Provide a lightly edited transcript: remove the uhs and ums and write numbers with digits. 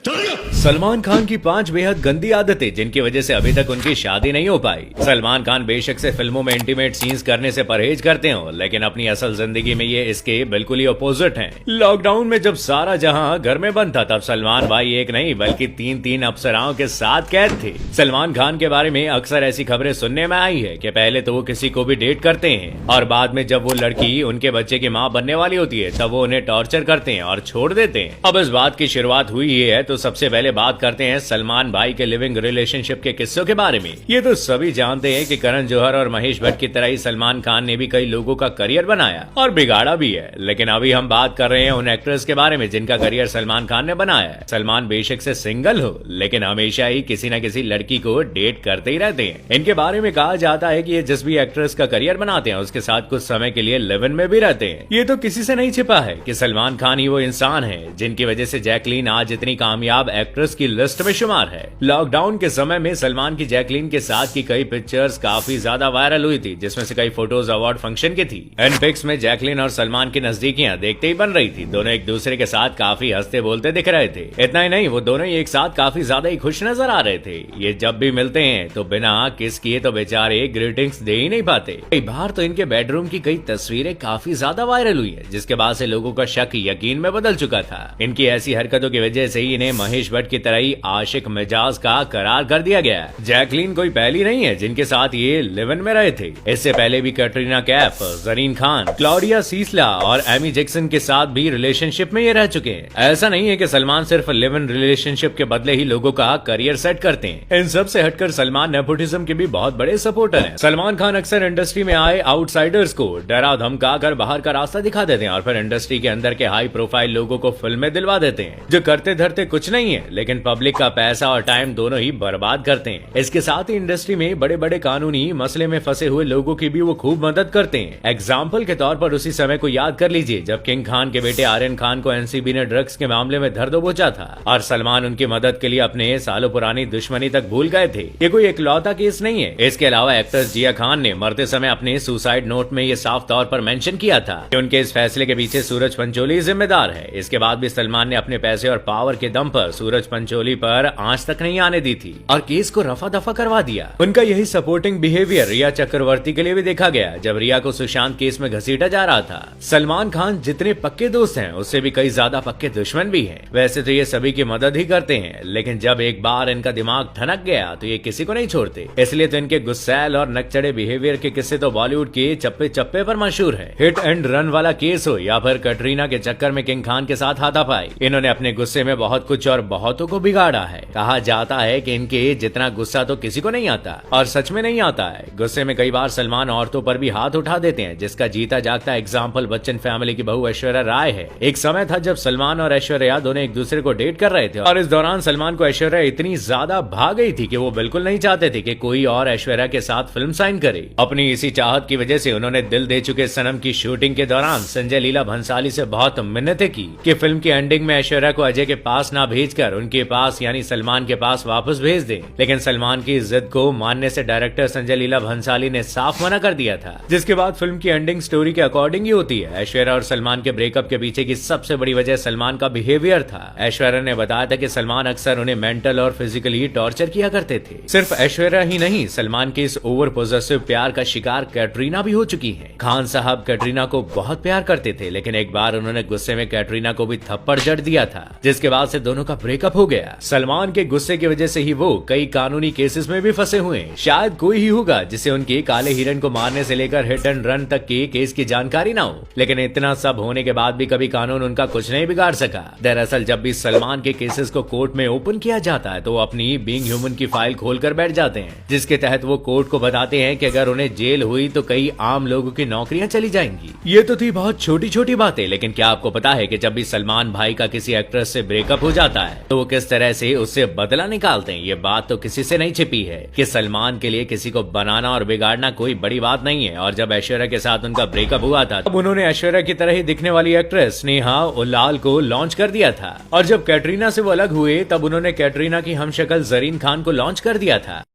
सलमान खान की 5 बेहद गंदी आदतें जिनकी वजह से अभी तक उनकी शादी नहीं हो पाई। सलमान खान बेशक से फिल्मों में इंटीमेट सीन्स करने से परहेज करते हो, लेकिन अपनी असल जिंदगी में ये इसके बिल्कुल ही अपोजिट हैं। लॉकडाउन में जब सारा जहां घर में बंद था, तब सलमान भाई एक नहीं बल्कि 3 अप्सराओं के साथ कैद थे। सलमान खान के बारे में अक्सर ऐसी खबरें सुनने में आई है कि पहले तो वो किसी को भी डेट करते हैं और बाद में जब वो लड़की उनके बच्चे की माँ बनने वाली होती है तब वो उन्हें टॉर्चर करते हैं और छोड़ देते हैं। अब इस बात की शुरुआत हुई है तो सबसे पहले बात करते हैं सलमान भाई के लिविंग रिलेशनशिप के किस्सों के बारे में। ये तो सभी जानते हैं कि करण जौहर और महेश भट्ट की तरह ही सलमान खान ने भी कई लोगों का करियर बनाया और बिगाड़ा भी है, लेकिन अभी हम बात कर रहे हैं उन एक्ट्रेस के बारे में जिनका करियर सलमान खान ने बनाया है। सलमान बेशक से सिंगल हो, लेकिन हमेशा ही किसी न किसी लड़की को डेट करते ही रहते हैं। इनके बारे में कहा जाता है कि ये जिस भी एक्ट्रेस का करियर बनाते हैं उसके साथ कुछ समय के लिए लिव इन में भी रहते हैं। ये तो किसी से नहीं छिपा है कि सलमान खान ही वो इंसान है जिनकी वजह से जैकलीन आज इतनी कामयाब एक्ट्रेस की लिस्ट में शुमार है। लॉकडाउन के समय में सलमान की जैकलीन के साथ की कई पिक्चर्स काफी ज्यादा वायरल हुई थी, जिसमें से कई फोटोज अवार्ड फंक्शन की थी। इन पिक्स में जैकलीन और सलमान की नजदीकियां देखते ही बन रही थी। दोनों एक दूसरे के साथ काफी हंसते बोलते दिख रहे थे। इतना ही नहीं, वो दोनों ही एक साथ काफी ज्यादा ही खुश नजर आ रहे थे। ये जब भी मिलते हैं तो बिना किस किए तो बेचारे ग्रीटिंग्स दे ही नहीं पाते। कई बार तो इनके बेडरूम की कई तस्वीरें काफी ज्यादा वायरल हुई है, जिसके बाद से लोगों का शक यकीन में बदल चुका था। इनकी ऐसी हरकतों की वजह से ही इन्हें महेश भट्ट की तरह ही आशिक मिजाज का करार कर दिया गया। जैकलीन कोई पहली नहीं है जिनके साथ ये लिव इन में रहे थे। इससे पहले भी कैटरीना कैफ, जरीन खान, क्लॉडिया सीसला और एमी जैक्सन के साथ भी रिलेशनशिप में ये रह चुके हैं। ऐसा नहीं है कि सलमान सिर्फ लिव इन रिलेशनशिप के बदले ही लोगों का करियर सेट करते हैं। इन सब से हटकर सलमान नेपोटिज्म के भी बहुत बड़े सपोर्टर हैं। सलमान खान अक्सर इंडस्ट्री में आए आउटसाइडर्स को डरा धमका कर बाहर का रास्ता दिखा देते हैं और फिर इंडस्ट्री के अंदर के हाई प्रोफाइल लोगों को फिल्में दिलवा देते हैं, जो करते धरते कुछ नहीं है लेकिन पब्लिक का पैसा और टाइम दोनों ही बर्बाद करते हैं। इसके साथ ही इंडस्ट्री में बड़े बड़े कानूनी मसले में फंसे हुए लोगों की भी वो खूब मदद करते हैं। एग्जाम्पल के तौर पर उसी समय को याद कर लीजिए जब किंग खान के बेटे आर्यन खान को एनसीबी ने ड्रग्स के मामले में धर दबोचा था और सलमान उनकी मदद के लिए अपने सालों पुरानी दुश्मनी तक भूल गए थे। ये कोई इकलौता केस नहीं है। इसके अलावा एक्ट्रेस जिया खान ने मरते समय अपने सुसाइड नोट में ये साफ तौर पर मेंशन किया था कि उनके इस फैसले के पीछे सूरज पंचोली जिम्मेदार है। इसके बाद भी सलमान ने अपने पैसे और पावर के दम पर सूरज पंचोली पर आंच तक नहीं आने दी थी और केस को रफा दफा करवा दिया। उनका यही सपोर्टिंग बिहेवियर रिया चक्रवर्ती के लिए भी देखा गया जब रिया को सुशांत केस में घसीटा जा रहा था। सलमान खान जितने पक्के दोस्त हैं उससे भी कई ज्यादा पक्के दुश्मन भी हैं। वैसे तो ये सभी की मदद ही करते हैं, लेकिन जब एक बार इनका दिमाग ठनक गया तो ये किसी को नहीं छोड़ते। इसलिए तो इनके गुस्सैल और नकचढ़े बिहेवियर के किस्से तो बॉलीवुड के चप्पे चप्पे पर मशहूर है। हिट एंड रन वाला केस हो या फिर कटरीना के चक्कर में किंग खान के साथ हाथापाई, इन्होंने अपने गुस्से में बहुत कुछ और बहुतों को बिगाड़ा है। कहा जाता है कि इनके जितना गुस्सा तो किसी को नहीं आता, और सच में नहीं आता है। गुस्से में कई बार सलमान औरतों पर भी हाथ उठा देते हैं, जिसका जीता जागता एग्जाम्पल बच्चन फैमिली की बहू ऐश्वर्या राय है। एक समय था जब सलमान और ऐश्वर्या दोनों एक दूसरे को डेट कर रहे थे और इस दौरान सलमान को ऐश्वर्या इतनी ज्यादा भा गई थी कि वो बिल्कुल नहीं चाहते थे कि कोई और ऐश्वर्या के साथ फिल्म साइन करे। अपनी इसी चाहत की वजह से उन्होंने दिल दे चुके सनम की शूटिंग के दौरान संजय लीला भंसाली से बहुत मिन्नतें की कि फिल्म की एंडिंग में ऐश्वर्या को अजय के पास ना भेजकर उनके पास यानी सलमान के पास वापस भेज दें, लेकिन सलमान की जिद को मानने से डायरेक्टर संजय लीला भंसाली ने साफ मना कर दिया था। जिसके बाद फिल्म की एंडिंग स्टोरी के अकॉर्डिंग ही होती है। ऐश्वर्या और सलमान के ब्रेकअप के पीछे की सबसे बड़ी वजह सलमान का बिहेवियर था। ऐश्वर्या ने बताया था कि सलमान अक्सर उन्हें मेंटल और फिजिकली टॉर्चर किया करते थे। सिर्फ ऐश्वर्या ही नहीं, सलमान के इस ओवर पोजेसिव प्यार का शिकार कैटरीना भी हो चुकी है। खान साहब कैटरीना को बहुत प्यार करते थे, लेकिन एक बार उन्होंने गुस्से में कैटरीना को भी थप्पड़ जड़ दिया था, जिसके बाद से दोनों का ब्रेकअप हो गया। सलमान के गुस्से की वजह से ही वो कई कानूनी केसेस में भी फंसे हुए हैं। शायद कोई ही होगा जिसे उनके काले हिरन को मारने से लेकर हिट एंड रन तक के केस की जानकारी ना हो, लेकिन इतना सब होने के बाद भी कभी कानून उनका कुछ नहीं बिगाड़ सका। दरअसल जब भी सलमान के केसेस को कोर्ट में ओपन किया जाता है तो वो अपनी बीइंग ह्यूमन की फाइल खोलकर बैठ जाते हैं, जिसके तहत वो कोर्ट को बताते हैं कि अगर उन्हें जेल हुई तो कई आम लोगों की नौकरियां चली जाएंगी। ये तो थी बहुत छोटी छोटी बातें, लेकिन क्या आपको पता है कि जब भी सलमान भाई का किसी एक्ट्रेस से ब्रेकअप हो जाता है तो वो किस तरह से उससे बदला निकालते हैं। ये बात तो किसी से नहीं छिपी है कि सलमान के लिए किसी को बनाना और बिगाड़ना कोई बड़ी बात नहीं है। और जब ऐश्वर्या के साथ उनका ब्रेकअप हुआ था तब उन्होंने ऐश्वर्या की तरह ही दिखने वाली एक्ट्रेस स्नेहा उल्लाल को लॉन्च कर दिया था, और जब कैटरीना से वो अलग हुए तब उन्होंने कैटरीना की हमशक्ल जरीन खान को लॉन्च कर दिया था।